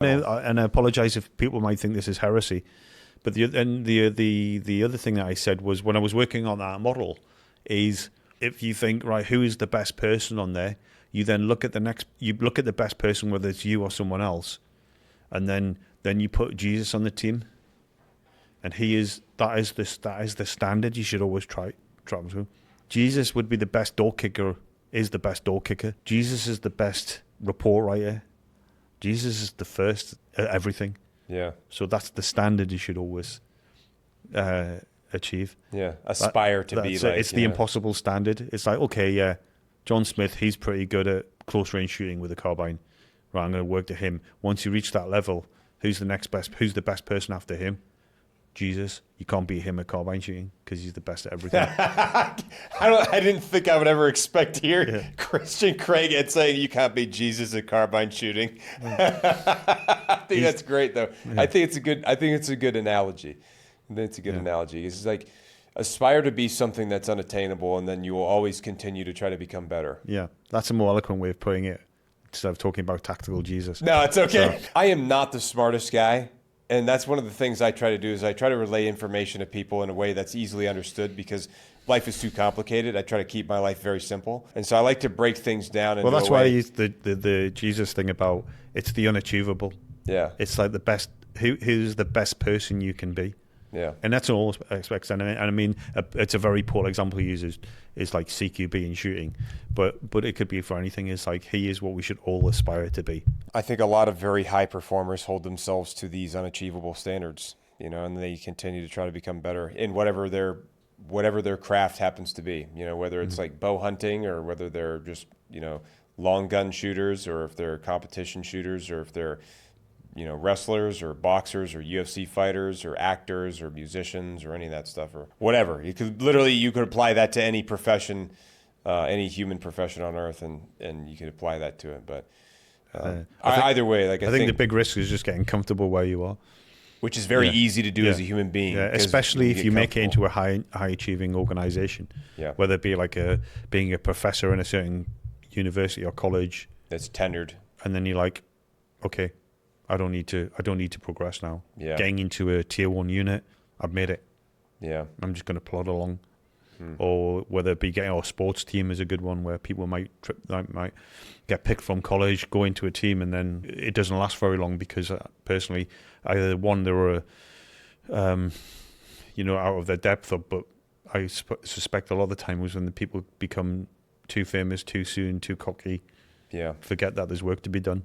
And I apologize if people might think this is heresy, but the other thing that I said was, when I was working on that model, is if you think, right, who is the best person on there, you then look at the best person, whether it's you or someone else, and then you put Jesus on the team, and that is the standard you should always try to. Jesus would be the best door kicker. Is the best door kicker. Jesus is the best report writer. Jesus is the first at everything. Yeah. So that's the standard you should always achieve. Yeah. Aspire to be like. It's the impossible standard. It's like, okay, yeah, John Smith, he's pretty good at close range shooting with a carbine. Right, I'm going to work to him. Once you reach that level, who's the best person after him? Jesus. You can't beat him at carbine shooting because he's the best at everything. I didn't think I would ever expect to hear Christian Craig saying you can't beat Jesus at carbine shooting. I think that's great though. Yeah. I think it's a good analogy. It's a good analogy. It's like, aspire to be something that's unattainable, and then you will always continue to try to become better. Yeah, that's a more eloquent way of putting it, instead of talking about tactical Jesus. No, it's okay. So. I am not the smartest guy. And that's one of the things I try to do, is I try to relay information to people in a way that's easily understood, because life is too complicated. I try to keep my life very simple. And so I like to break things down. Well, that's why I use the Jesus thing about it's the unachievable. Yeah. It's like the best, who's the best person you can be. Yeah. And that's all aspects. And I mean, it's a very poor example he uses, is like CQB in shooting. But it could be for anything. It's like, he is what we should all aspire to be. I think a lot of very high performers hold themselves to these unachievable standards, and they continue to try to become better in whatever their craft happens to be, whether it's like bow hunting, or whether they're just, long gun shooters, or if they're competition shooters, or if they're, wrestlers or boxers or UFC fighters or actors or musicians or any of that stuff, or whatever. You could apply that to any profession, any human profession on earth, and you could apply that to it. But either way, like I think the big risk is just getting comfortable where you are, which is very easy to do as a human being. Yeah, especially if you make it into a high achieving organization. Yeah. Whether it be like being a professor in a certain university or college that's tenured, and then you're like, okay, I don't need to progress now. Yeah. Getting into a tier 1 unit, I've made it. Yeah. I'm just going to plod along. Or whether it be getting a sports team is a good one, where people might get picked from college, go into a team, and then it doesn't last very long, because personally, either one, they were out of their depth, but I suspect a lot of the time was when the people become too famous too soon, too cocky. Yeah. Forget that there's work to be done.